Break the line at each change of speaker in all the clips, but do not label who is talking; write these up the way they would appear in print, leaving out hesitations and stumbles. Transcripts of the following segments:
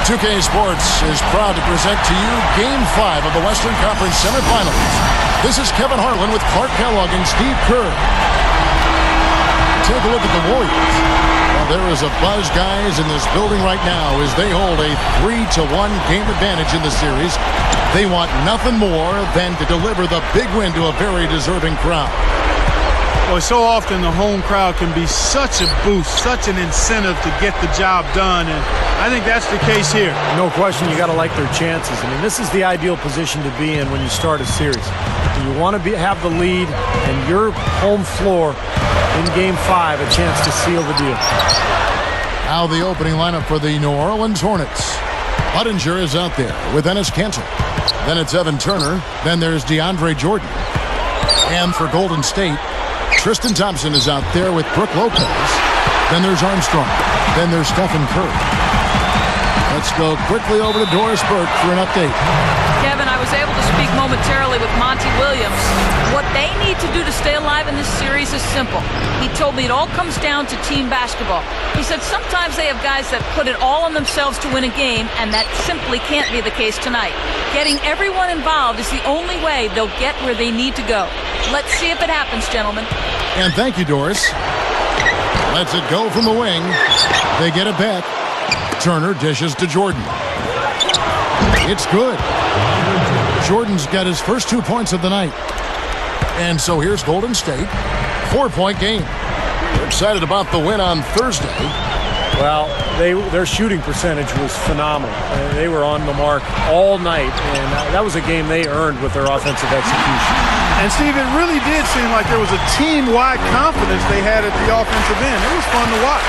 2K Sports is proud to present to you Game 5 of the Western Conference semifinals. This is Kevin Harlan with Clark Kellogg and Steve Kerr. Take a look at the Warriors. Well, there is a buzz, guys, in this building right now as they hold a 3-1 game advantage in the series. They want nothing more than to deliver the big win to a very deserving crowd.
Boy, so often the home crowd can be such a boost, such an incentive to get the job done, and I think that's the case here.
No question, you got to like their chances. I mean, this is the ideal position to be in when you start a series. You want to have the lead and your home floor in Game 5, a chance to seal the deal.
Now the opening lineup for the New Orleans Hornets. Budinger is out there with Enes Kanter. Then it's Evan Turner. Then there's DeAndre Jordan. And for Golden State, Tristan Thompson is out there with Brook Lopez. Then there's Armstrong. Then there's Stephen Curry. Let's go quickly over to Doris Burke for an update.
Kevin, I was able to speak momentarily with Monty Williams. What they need to do to stay alive in this series is simple. He told me it all comes down to team basketball. He said sometimes they have guys that put it all on themselves to win a game, and that simply can't be the case tonight. Getting everyone involved is the only way they'll get where they need to go. Let's see if it happens, gentlemen.
And thank you, Doris. Lets it go from the wing. They get it back. Turner dishes to Jordan. It's good. Jordan's got his first 2 points of the night. And so here's Golden State. 4-point game. We're excited about the win on Thursday.
Well, their shooting percentage was phenomenal. They were on the mark all night, and that was a game they earned with their offensive execution.
And, Steve, it really did seem like there was a team-wide confidence they had at the offensive end. It was fun to watch.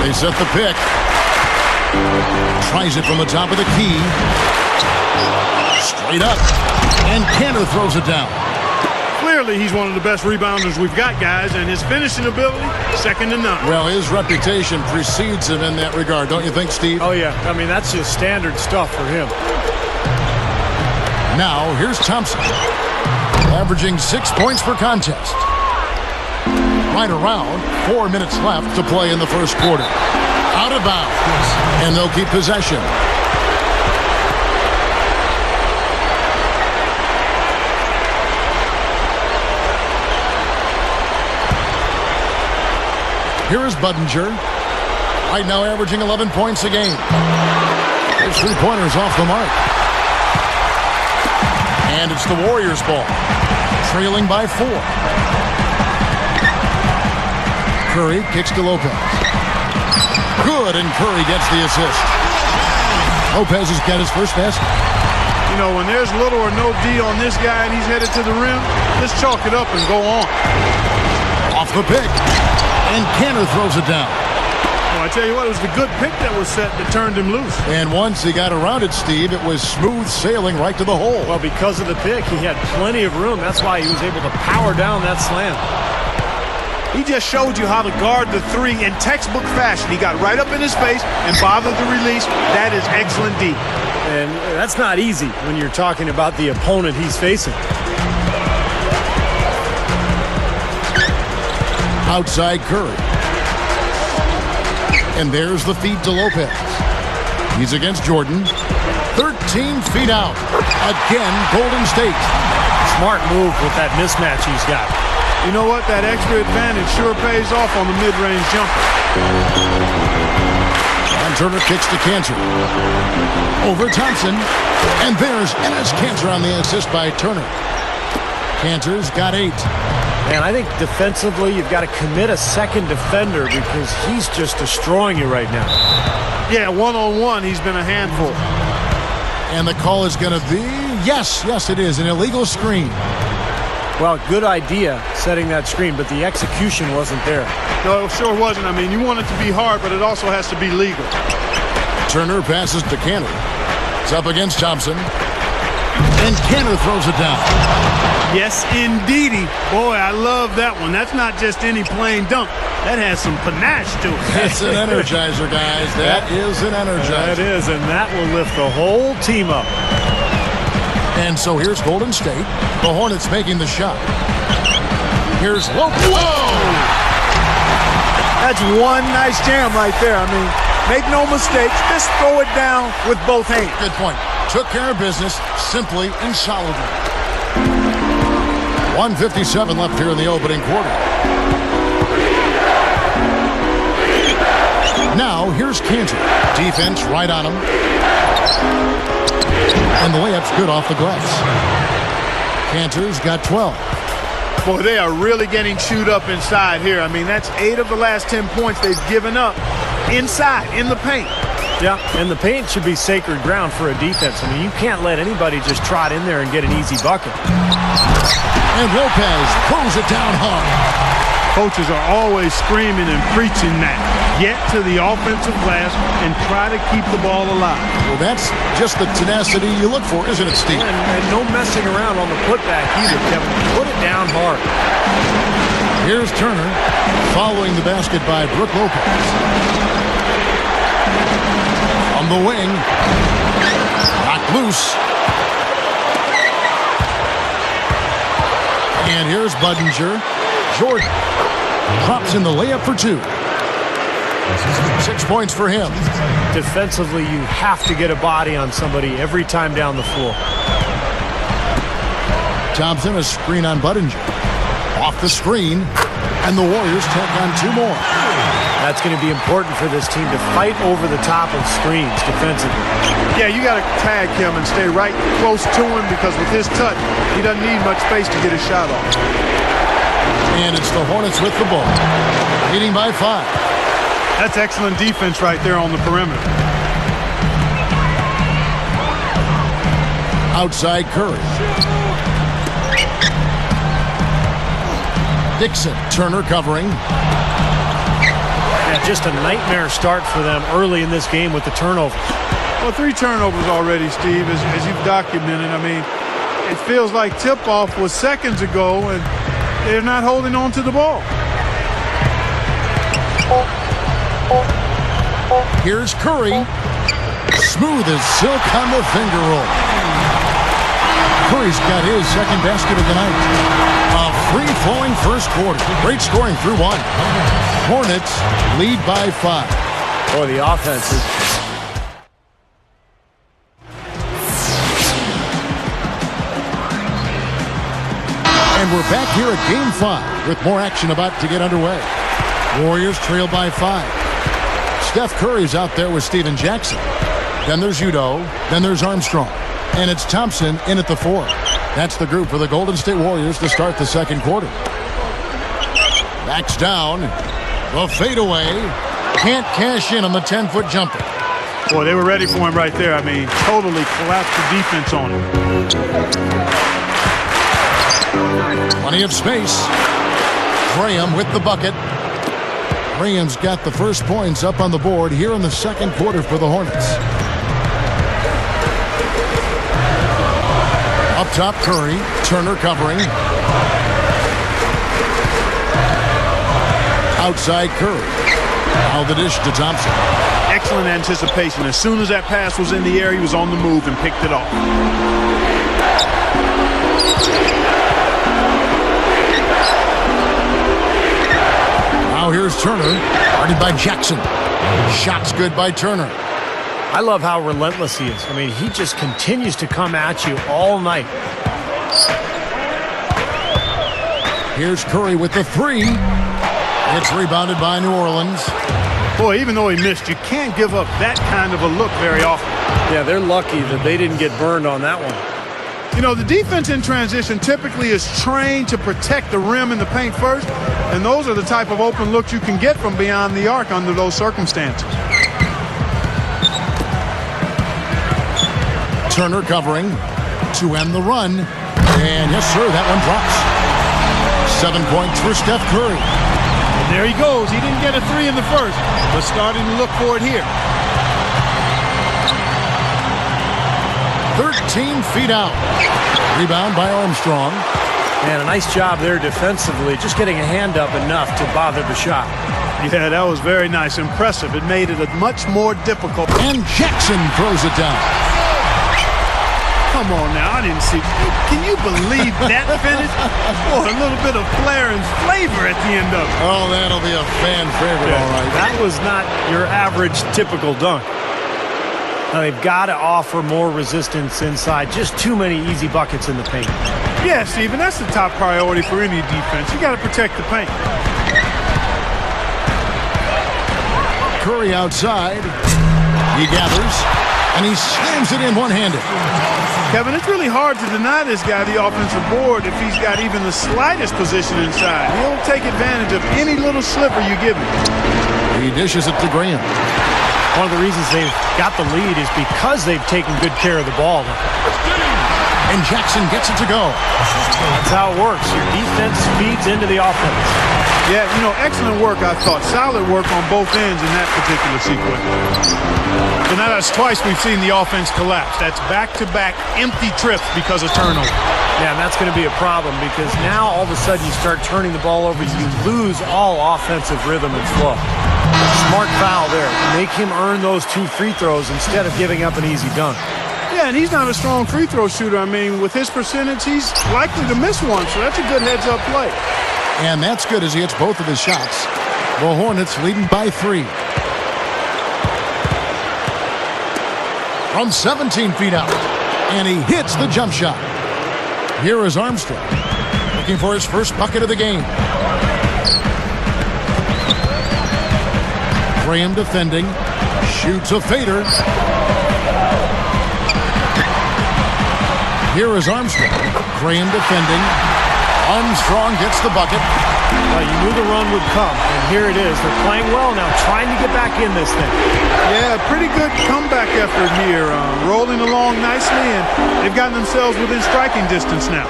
They set the pick. Tries it from the top of the key. Straight up. And Kanter throws it down.
Clearly, he's one of the best rebounders we've got, guys, and his finishing ability, second to none.
Well, his reputation precedes him in that regard, don't you think, Steve?
Oh, yeah. I mean, that's just standard stuff for him.
Now, here's Thompson. Averaging 6 points per contest. Right around 4 minutes left to play in the first quarter. Out of bounds. And they'll keep possession. Here is Budinger. Right now averaging 11 points a game. His three-pointers off the mark. And it's the Warriors' ball. Trailing by 4. Curry kicks to Lopez. Good, and Curry gets the assist. Lopez has got his first basket.
You know, when there's little or no D on this guy and he's headed to the rim, just chalk it up and go on.
Off the pick. And Kanter throws it down.
Well, I tell you what, it was the good pick that was set that turned him loose.
And once he got around it, Steve, it was smooth sailing right to the hole.
Well, because of the pick, he had plenty of room. That's why he was able to power down that slam.
He just showed you how to guard the three in textbook fashion. He got right up in his face and bothered the release. That is excellent D.
And that's not easy when you're talking about the opponent he's facing.
Outside Curry. And there's the feed to Lopez. He's against Jordan. 13 feet out. Again, Golden State.
Smart move with that mismatch he's got.
You know what? That extra advantage sure pays off on the mid-range jumper.
And Turner kicks to Kanter. Over Thompson. And there's Enes Kanter on the assist by Turner. Kanter's got 8.
And I think defensively, you've got to commit a second defender because he's just destroying you right now.
Yeah, one-on-one, he's been a handful.
And the call is going to be, yes, it is, an illegal screen.
Well, good idea setting that screen, but the execution wasn't there.
No, it sure wasn't. I mean, you want it to be hard, but it also has to be legal.
Turner passes to Kanter. It's up against Thompson. And Kanter throws it down.
Yes, indeedy. Boy, I love that one. That's not just any plain dunk. That has some panache to it.
That's an energizer, guys. That is an energizer.
That is, and that will lift the whole team up.
And so here's Golden State. The Hornets making the shot. Here's Lopez. Whoa!
That's one nice jam right there. I mean, Make no mistakes. Just throw it down with both hands.
Good point. Took care of business simply and solidly. 1:57 left here in the opening quarter. Now, here's Cantor. Defense right on him. And the layup's good off the glass. Cantor's got 12.
Boy, they are really getting chewed up inside here. I mean, that's 8 of the last 10 points they've given up inside, in the paint.
Yeah, and the paint should be sacred ground for a defense. I mean, you can't let anybody just trot in there and get an easy bucket.
And Lopez throws it down hard.
Coaches are always screaming and preaching that. Get to the offensive glass and try to keep the ball alive.
Well, that's just the tenacity you look for, isn't it, Steve?
And no messing around on the putback either, Kevin. Put it down hard.
Here's Turner following the basket by Brook Lopez. On the wing. Knocked loose. And here's Budinger. Jordan drops in the layup for 2. 6 points for him.
Defensively, you have to get a body on somebody every time down the floor.
Thompson, a screen on Budinger. Off the screen, and the Warriors take on 2 more.
That's going to be important for this team to fight over the top of screens defensively.
Yeah, you got to tag him and stay right close to him because with his touch, he doesn't need much space to get his shot off.
And it's the Hornets with the ball, leading by 5.
That's excellent defense right there on the perimeter.
Outside Curry. Dixon, Turner covering.
Yeah, just a nightmare start for them early in this game with the turnovers.
Well, 3 turnovers already, Steve, as you've documented. I mean, it feels like tip-off was seconds ago, and they're not holding on to the ball.
Here's Curry. Smooth as silk on the finger roll. Curry's got his second basket of the night. A free-flowing first quarter. Great scoring through 1. Hornets lead by 5.
Boy, the offense is...
And we're back here at Game 5 with more action about to get underway. Warriors trail by 5. Steph Curry's out there with Steven Jackson. Then there's Udoh. Then there's Armstrong. And it's Thompson in at the 4. That's the group for the Golden State Warriors to start the second quarter. Backs down. The fadeaway. Can't cash in on the 10-foot jumper.
Boy, they were ready for him right there. I mean, totally collapsed the defense on him.
Plenty of space. Graham with the bucket. Graham's got the first points up on the board here in the second quarter for the Hornets. Up top, Curry. Turner covering. Outside Curry. Now the dish to Thompson.
Excellent anticipation. As soon as that pass was in the air, he was on the move and picked it off.
Now here's Turner, guarded by Jackson. Shots good by Turner.
I love how relentless he is. I mean, he just continues to come at you all night.
Here's Curry with the 3. It's rebounded by New Orleans.
Boy, even though he missed, you can't give up that kind of a look very often.
Yeah, they're lucky that they didn't get burned on that one.
You know, the defense in transition typically is trained to protect the rim and the paint first, and those are the type of open looks you can get from beyond the arc under those circumstances.
Turner covering to end the run. And yes, sir, that one drops. 7 points for Steph Curry.
And there he goes. He didn't get a 3 in the first, but starting to look for it here.
13 feet out. Rebound by Armstrong.
Man, a nice job there defensively, just getting a hand up enough to bother the shot.
Yeah, that was very nice. Impressive. It made it much more difficult.
And Jackson throws it down. 11 points for Steph Curry. 13 feet out. Rebound by Armstrong. Man, a nice job there defensively, just getting a hand up enough to bother the shot. Yeah, that was very nice. Impressive. It made it much more difficult. And Jackson throws it down.
Come on now, I didn't see. Can you believe that finish? Boy, a little bit of flair and flavor at the end of it.
Oh, that'll be a fan favorite, all right.
That was not your average typical dunk. Now, they've got to offer more resistance inside. Just too many easy buckets in the paint.
Yeah, Stephen, that's the top priority for any defense. You got to protect the paint.
Curry outside. He gathers, and he slams it in one-handed.
Kevin, it's really hard to deny this guy the offensive board if he's got even the slightest position inside. He'll take advantage of any little sliver you give him.
He dishes it to Graham.
One of the reasons they've got the lead is because they've taken good care of the ball.
And Jackson gets it to go.
That's how it works. Your defense feeds into the offense.
Yeah, you know, excellent work, I thought. Solid work on both ends in that particular sequence. So now that's twice we've seen the offense collapse. That's back-to-back empty trips because of turnover.
Yeah, and that's going to be a problem because now all of a sudden you start turning the ball over. You lose all offensive rhythm and flow. Smart foul there. Make him earn those 2 free throws instead of giving up an easy dunk.
Yeah, and he's not a strong free throw shooter. I mean, with his percentage, he's likely to miss one, so that's a good heads-up play.
And that's good as he hits both of his shots. The Hornets leading by 3. From 17 feet out. And he hits the jump shot. Here is Armstrong, looking for his first bucket of the game. Graham defending. Shoots a fader. Here is Armstrong. Graham defending. Armstrong gets the bucket.
Well, you knew the run would come, and here it is. They're playing well now, trying to get back in this thing.
Yeah, pretty good comeback effort here. Rolling along nicely, and they've gotten themselves within striking distance now.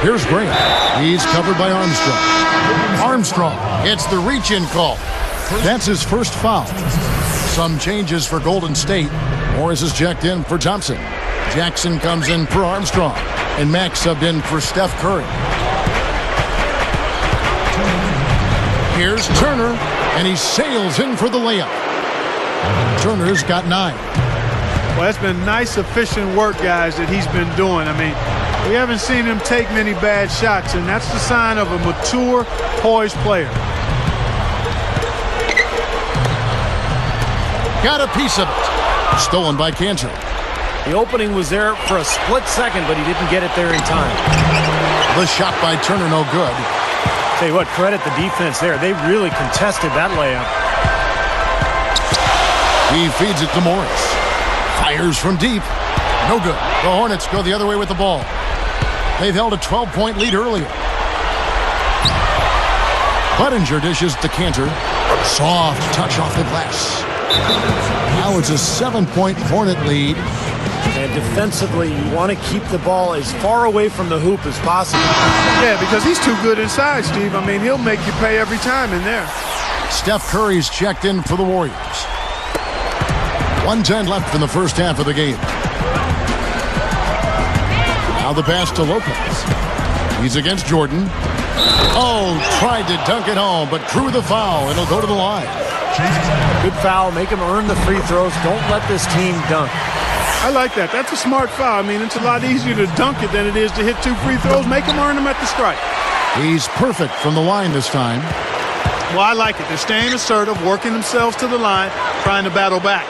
Here's Graham. He's covered by Armstrong. Armstrong gets the reach-in call. That's his first foul. Some changes for Golden State. Morris is checked in for Thompson. Jackson comes in for Armstrong. And Max subbed in for Steph Curry. Here's Turner, and he sails in for the layup. Turner's got 9.
Well, that's been nice, efficient work, guys, that he's been doing. I mean, we haven't seen him take many bad shots, and that's the sign of a mature, poised player.
Got a piece of it. Stolen by Cantor.
The opening was there for a split second, but he didn't get it there in time.
The shot by Turner, no good.
Tell you what, credit the defense there. They really contested that layup.
He feeds it to Morris. Fires from deep. No good. The Hornets go the other way with the ball. They've held a 12-point lead earlier. Budinger dishes to Cantor. Soft touch off the glass. Now it's a 7-point Hornet lead.
And defensively, you want to keep the ball as far away from the hoop as possible.
Yeah, because he's too good inside, Steve. I mean, he'll make you pay every time in there.
Steph Curry's checked in for the Warriors. 1:10 left in the first half of the game. Now the pass to Lopez. He's against Jordan. Oh, tried to dunk it home, but drew the foul. It'll go to the line.
Good foul. Make him earn the free throws. Don't let this team dunk.
I like that. That's a smart foul. I mean, it's a lot easier to dunk it than it is to hit 2 free throws. Make them earn them at the strike.
He's perfect from the line this time.
Well, I like it. They're staying assertive, working themselves to the line, trying to battle back.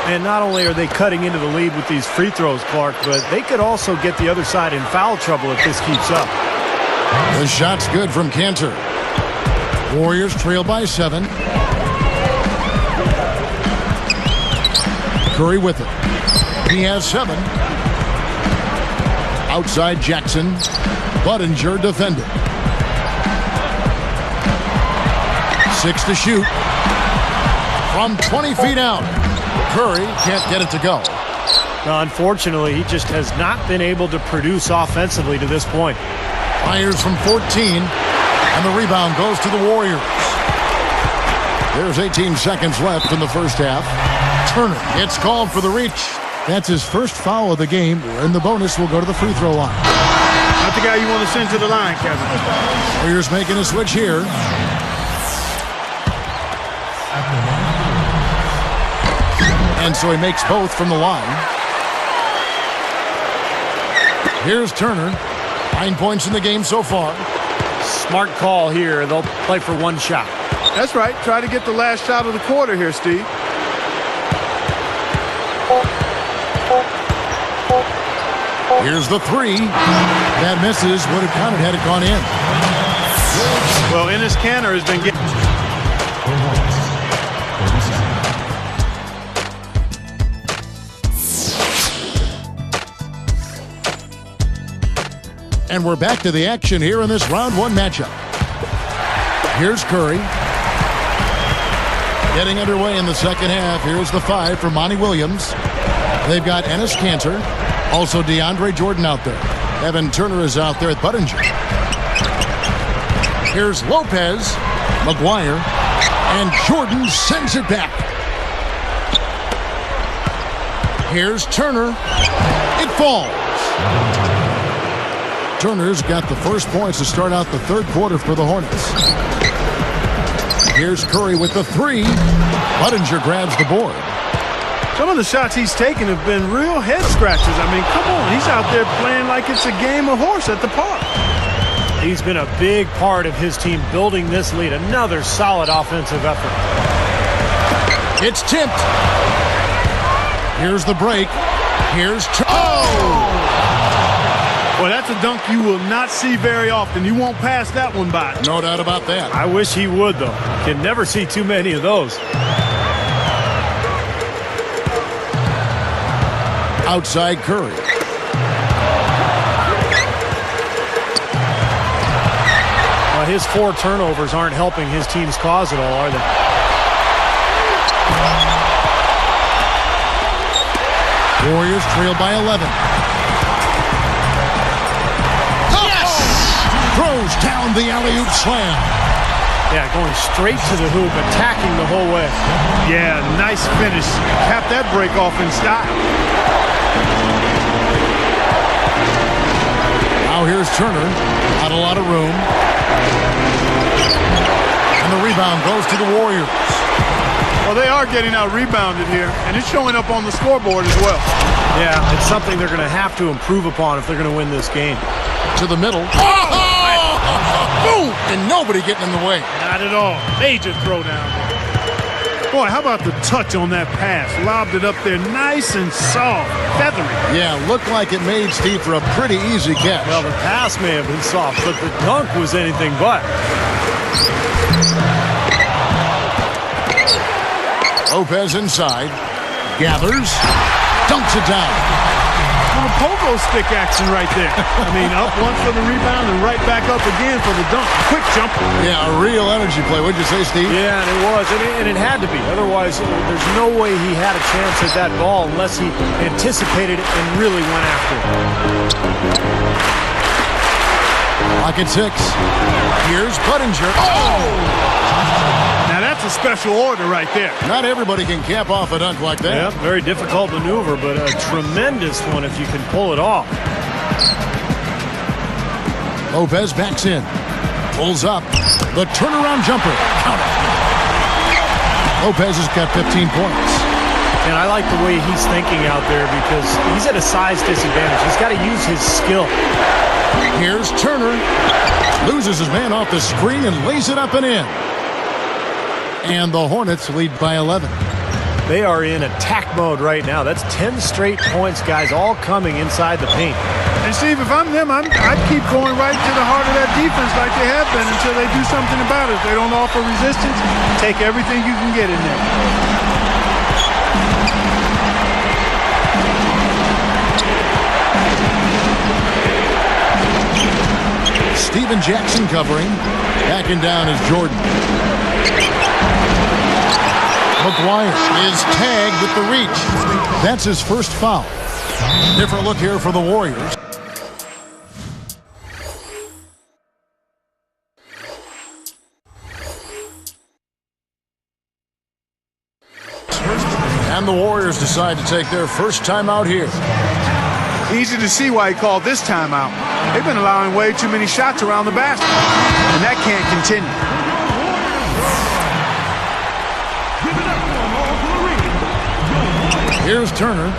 And not only are they cutting into the lead with these free throws, Clark, but they could also get the other side in foul trouble if this keeps up.
The shot's good from Cantor. Warriors trail by 7. Curry with it. He has 7. Outside Jackson. Budinger defended. 6 to shoot. From 20 feet out. Curry can't get it to go.
Now, unfortunately, he just has not been able to produce offensively to this point.
Fires from 14. And the rebound goes to the Warriors. There's 18 seconds left in the first half. Turner gets called for the reach. That's his first foul of the game, and the bonus will go to the free throw line.
Not the guy you want to send to the line, Kevin.
Warriors making a switch here. And so he makes both from the line. Here's Turner. 9 points in the game so far.
Smart call here. They'll play for one shot.
That's right. Try to get the last shot of the quarter here, Steve.
Here's the three. That misses. Would have counted had it gone in.
Well, Enes Kanter has been getting...
And we're back to the action here in this round one matchup. Here's Curry. Getting underway in the second half. Here's the 5 for Monty Williams. They've got Enes Kanter. Also DeAndre Jordan out there. Evan Turner is out there at Budinger. Here's Lopez. McGuire. And Jordan sends it back. Here's Turner. It falls. Turner's got the first points to start out the third quarter for the Hornets. Here's Curry with the 3. Budinger grabs the board.
Some of the shots he's taken have been real head scratchers. I mean, come on. He's out there playing like it's a game of horse at the park.
He's been a big part of his team building this lead. Another solid offensive effort.
It's tipped. Here's the break. Here's...
Well, that's a dunk you will not see very often. You won't pass that one by.
No doubt about that.
I wish he would, though. Can never see too many of those.
Outside Curry.
Well, his 4 turnovers aren't helping his team's cause at all, are they?
Warriors trail by 11. Throws down the alley-oop slam.
Yeah, going straight to the hoop, attacking the whole way.
Yeah, nice finish. Cap that break off in style.
Now here's Turner. Not a lot of room. And the rebound goes to the Warriors.
Well, they are getting out-rebounded here, and it's showing up on the scoreboard as well.
Yeah, it's something they're going to have to improve upon if they're going to win this game.
To the middle. Boom! And nobody getting in the way.
Not at all. Major throwdown. Boy, how about the touch on that pass? Lobbed it up there nice and soft, feathery.
Yeah, looked like it made Steve for a pretty easy catch.
Well, the pass may have been soft, but the dunk was anything but.
Lopez inside. Gathers. Dunks it down.
The pogo stick action right there. I mean, up once for the rebound and right back up again for the dunk. Quick jumper.
Yeah, a real energy play. What'd you say, Steve?
Yeah, and it was. And it had to be. Otherwise, there's no way he had a chance at that ball unless he anticipated it and really went after it.
Clock at 6. Here's Budinger. Oh!
Now that's a special order right there.
Not everybody can cap off a dunk like that.
Yeah, very difficult maneuver, but a tremendous one if you can pull it off.
Lopez backs in. Pulls up. The turnaround jumper. Count it. Lopez has got 15 points.
And I like the way he's thinking out there because he's at a size disadvantage. He's got to use his skill.
Here's Turner. Loses his man off the screen and lays it up and in. And the Hornets lead by 11.
They are in attack mode right now. That's 10 straight points, guys, all coming inside the paint.
And Steve, if I'm them, I'd keep going right to the heart of that defense like they have been until they do something about it. If they don't offer resistance, take everything you can get in there.
Steven Jackson covering. Backing down is Jordan. McGuire is tagged with the reach. That's his first foul. Different look here for the Warriors. And the Warriors decide to take their first time out here.
Easy to see why he called this timeout. They've been allowing way too many shots around the basket, and that can't continue.
Here's Turner.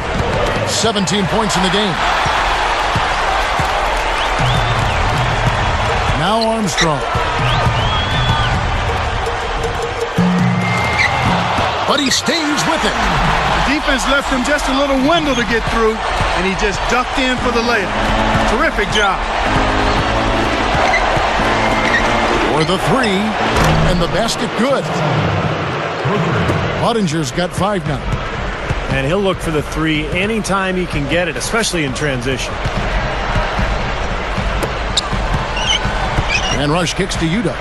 17 points in the game. Now Armstrong. But he stays with it.
The defense left him just a little window to get through, and he just ducked in for the layup. Terrific job.
For the three, and the basket good. Buddinger's got 5 now.
And he'll look for the three anytime he can get it, especially in transition.
And Rush kicks to Yuta.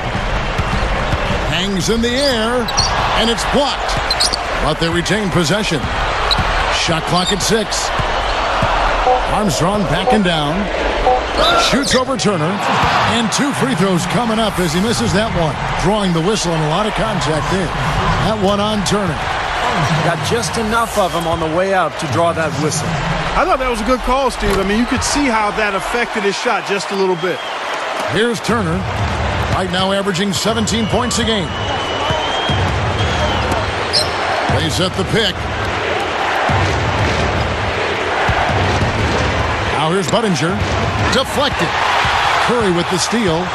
Hangs in the air, and it's blocked. But they retain possession. Shot clock at 6. Armstrong backing down. Shoots over Turner. And 2 free throws coming up as he misses that one. Drawing the whistle and a lot of contact there. That one on Turner.
Got just enough of him on the way out to draw that whistle.
I thought that was a good call, Steve. I mean, you could see how that affected his shot just a little bit.
Here's Turner. Right now averaging 17 points a game. They set the pick. Now here's Budinger. Deflected. Curry with the steal.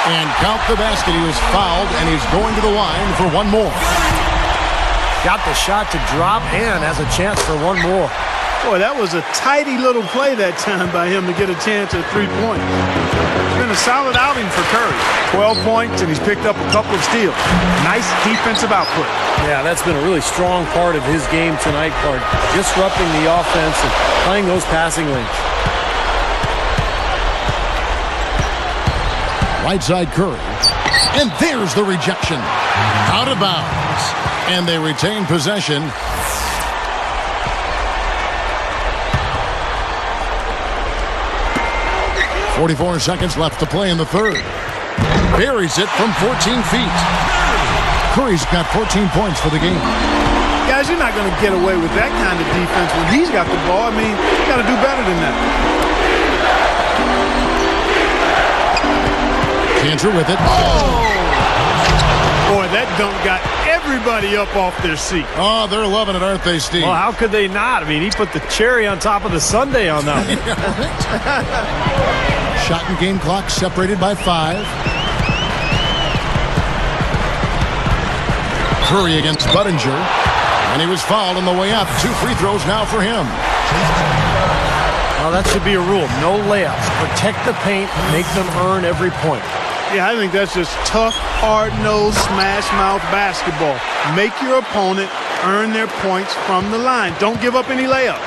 And count the basket. He was fouled, and he's going to the line for one more.
Got the shot to drop and has a chance for one more.
Boy, that was a tidy little play that time by him to get a chance at 3 points. It's been a solid outing for Curry. 12 points, and he's picked up a couple of steals. Nice defensive output.
Yeah, that's been a really strong part of his game tonight, disrupting the offense and playing those passing lanes.
Right side Curry. And there's the rejection. Out of bounds. And they retain possession. .44 seconds left to play in the third. Buries it from 14 feet. Curry's got 14 points for the game.
Guys, you're not going to get away with that kind of defense when he's got the ball. I mean, you got to do better than that.
Cantor with it.
Oh! Boy, that dunk got everybody up off their seat.
Oh, they're loving it, aren't they, Steve?
Well, how could they not? I mean, he put the cherry on top of the sundae on that one.
Shot and game clock separated by 5. Curry against Budinger. And he was fouled on the way up. 2 free throws now for him.
Well, that should be a rule. No layups. Protect the paint. Make them earn every point.
Yeah, I think that's just tough, hard-nosed, smash-mouth basketball. Make your opponent earn their points from the line. Don't give up any layups.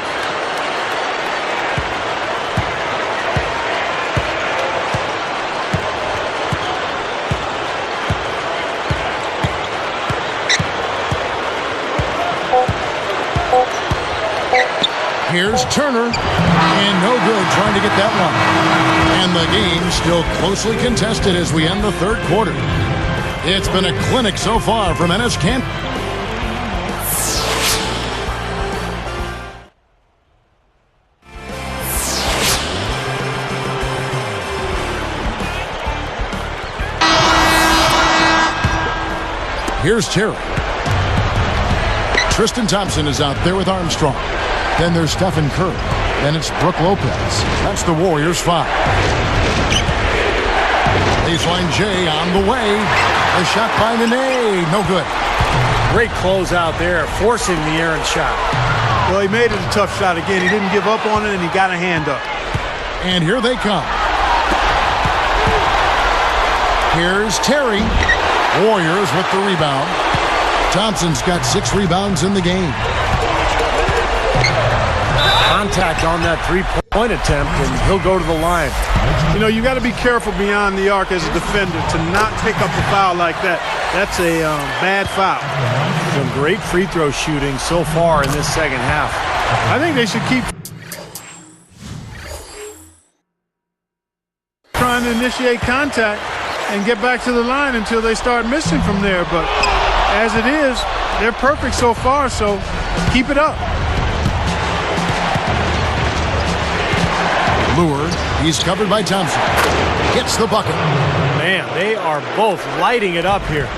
Here's Turner, and no good trying to get that one. And the game still closely contested as we end the third quarter. It's been a clinic so far from Enes Kanter. Here's Terry. Tristan Thompson is out there with Armstrong. Then there's Stephen Curry. Then it's Brook Lopez. That's the Warriors 5. Baseline J on the way. A shot by Nene. No good.
Great close out there, forcing the errant shot.
Well, he made it a tough shot again. He didn't give up on it, and he got a hand up.
And here they come. Here's Terry. Warriors with the rebound. Thompson's got 6 rebounds in the game.
Contact on that three-point attempt, and he'll go to the line.
You know, you got to be careful beyond the arc as a defender to not pick up a foul like that. That's a bad foul.
Some great free throw shooting so far in this second half.
I think they should keep trying to initiate contact and get back to the line until they start missing from there. But as it is, they're perfect so far, so keep it up.
Lure, he's covered by Thompson. Gets the bucket.
Man, they are both lighting it up here.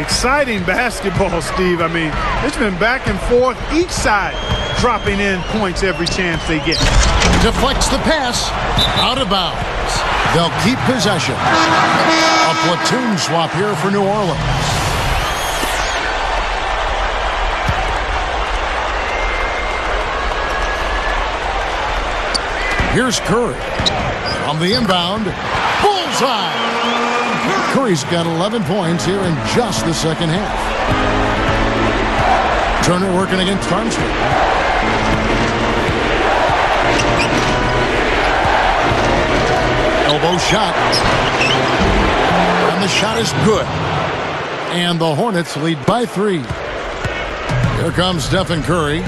Exciting basketball, Steve. I mean, it's been back and forth, each side dropping in points every chance they get.
Deflects the pass. Out of bounds. They'll keep possession. A platoon swap here for New Orleans. Here's Curry. On the inbound. Bullseye! Curry's got 11 points here in just the second half. Turner working against Armstrong. Elbow shot. And the shot is good. And the Hornets lead by 3. Here comes Stephen Curry.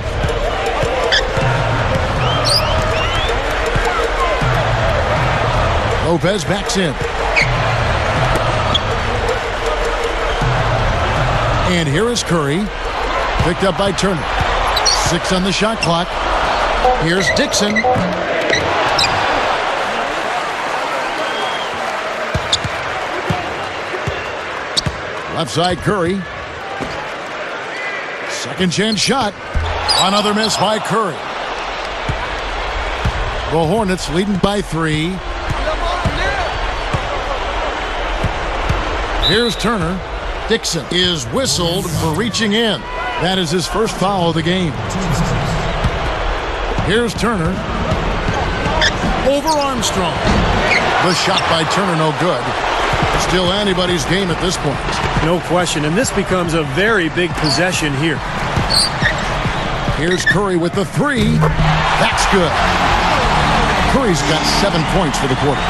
Lopez backs in. And here is Curry. Picked up by Turner. 6 on the shot clock. Here's Dixon. Left side Curry. Second chance shot. Another miss by Curry. The Hornets leading by 3. Here's Turner. Dixon is whistled for reaching in. That is his first foul of the game. Here's Turner. Over Armstrong. The shot by Turner no good. Still anybody's game at this point.
No question, and this becomes a very big possession here.
Here's Curry with the 3. That's good. Curry's got 7 points for the quarter.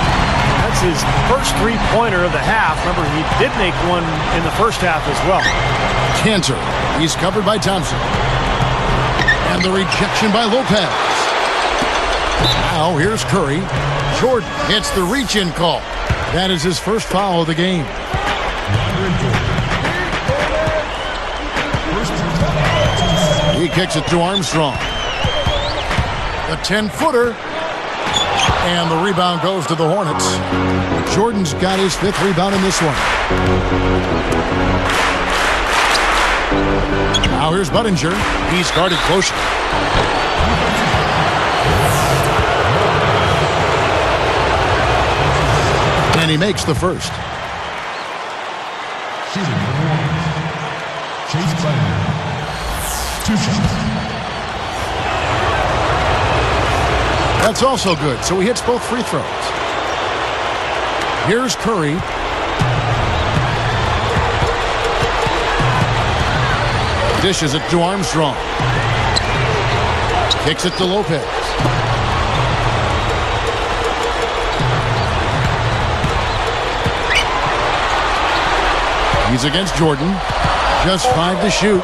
That's his first three-pointer of the half. Remember, he did make one in the first half as well.
Cantor. He's covered by Thompson. And the rejection by Lopez. Now here's Curry. Jordan hits the reach-in call. That is his first foul of the game. He kicks it to Armstrong. The 10-footer. And the rebound goes to the Hornets. Jordan's got his 5th rebound in this one. Now here's Budinger. He's guarded closely. And he makes the first.
Shooting number 1. Chase Budinger. 2 shots.
That's also good, so he hits both free throws. Here's Curry. Dishes it to Armstrong. Kicks it to Lopez. He's against Jordan. Just 5 to shoot.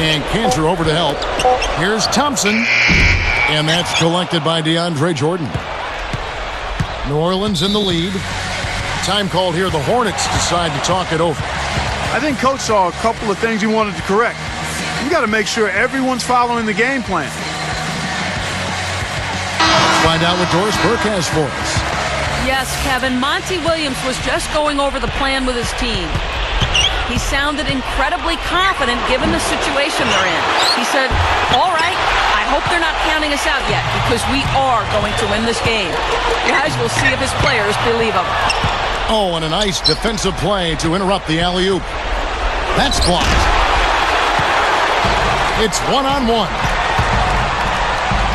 And Cantor over to help. Here's Thompson. And that's collected by DeAndre Jordan. New Orleans in the lead. Time called here. The Hornets decide to talk it over.
I think Coach saw a couple of things he wanted to correct. You got to make sure everyone's following the game plan.
Let's find out what Doris Burke has for us.
Yes, Kevin. Monty Williams was just going over the plan with his team. He sounded incredibly confident given the situation they're in. He said, all right, I hope they're not counting us out yet because we are going to win this game. Guys, we'll see if his players believe him.
Oh, and a nice defensive play to interrupt the alley-oop. That's blocked. It's 1-on-1.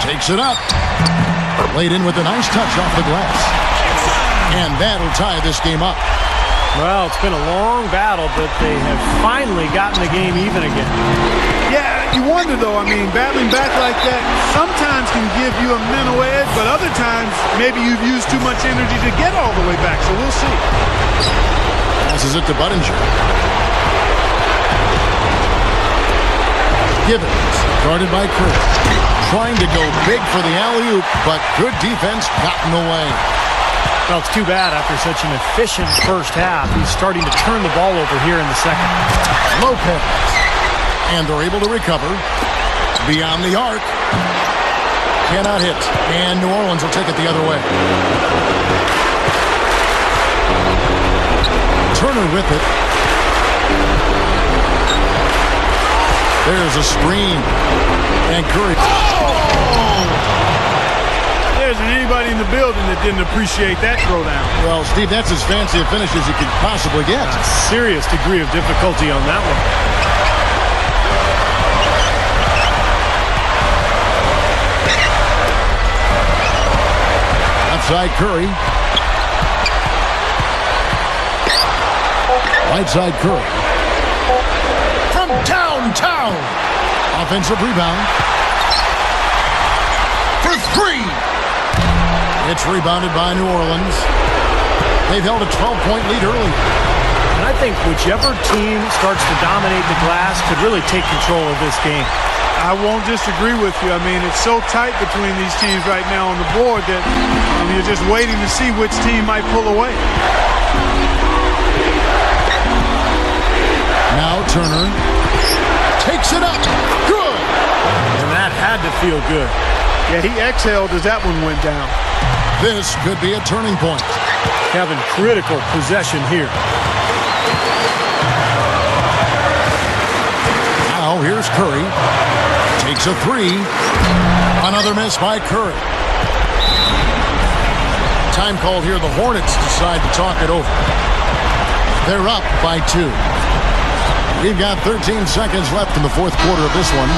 Takes it up. Laid in with a nice touch off the glass. And that'll tie this game up.
Well, it's been a long battle, but they have finally gotten the game even again.
Yeah, you wonder, though. I mean, battling back like that sometimes can give you a mental edge, but other times maybe you've used too much energy to get all the way back, so we'll see.
Passes it to Budinger. Givens, guarded by Curry. Trying to go big for the alley-oop, but good defense got in the way.
Well, it's too bad after such an efficient first half. He's starting to turn the ball over here in the second.
Lopez. And they're able to recover. Beyond the arc. Cannot hit. And New Orleans will take it the other way. Turner with it. There's a screen. And Curry.
There isn't anybody in the building that didn't appreciate that throwdown.
Well, Steve, that's as fancy a finish as you could possibly get.
A serious degree of difficulty on that one.
Outside Curry. Right side Curry. From downtown. Offensive rebound. For three. It's rebounded by New Orleans. They've held a 12-point lead early.
And I think whichever team starts to dominate the glass could really take control of this game.
I won't disagree with you. I mean, it's so tight between these teams right now on the board that you're just waiting to see which team might pull away.
Now Turner takes it up. Good.
And that had to feel good.
Yeah, he exhaled as that one went down.
This could be a turning point.
Having critical possession here.
Now here's Curry. Takes a three. Another miss by Curry. Time called here. The Hornets decide to talk it over. They're up by 2. We've got 13 seconds left in the fourth quarter of this one.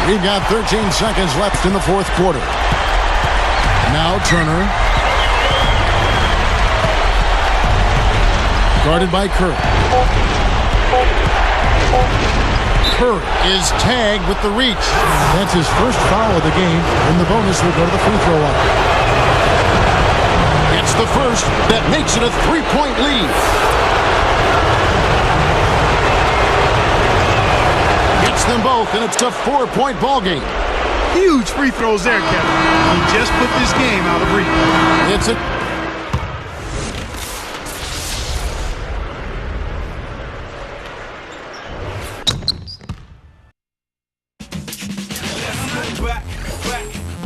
We've got 13 seconds left in the fourth quarter. Now Turner. Guarded by Curry. Curry is tagged with the reach. That's his first foul of the game, and the bonus will go to the free throw line. It's the first that makes it a 3-point lead. Gets them both, and it's a 4-point ball game.
Huge free throws there, Kevin. He just put this game out of reach.
It's a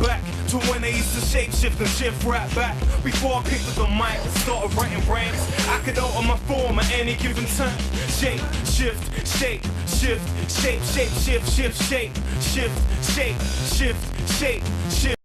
back to when they used to shape shift and shift right back. Before I picked up the mic and started writing rhymes, I could alter my form at any given time. Shape, shift, shape, shift, shape, shape, shift, shift, shape, shift, shape, shift, shape, shift.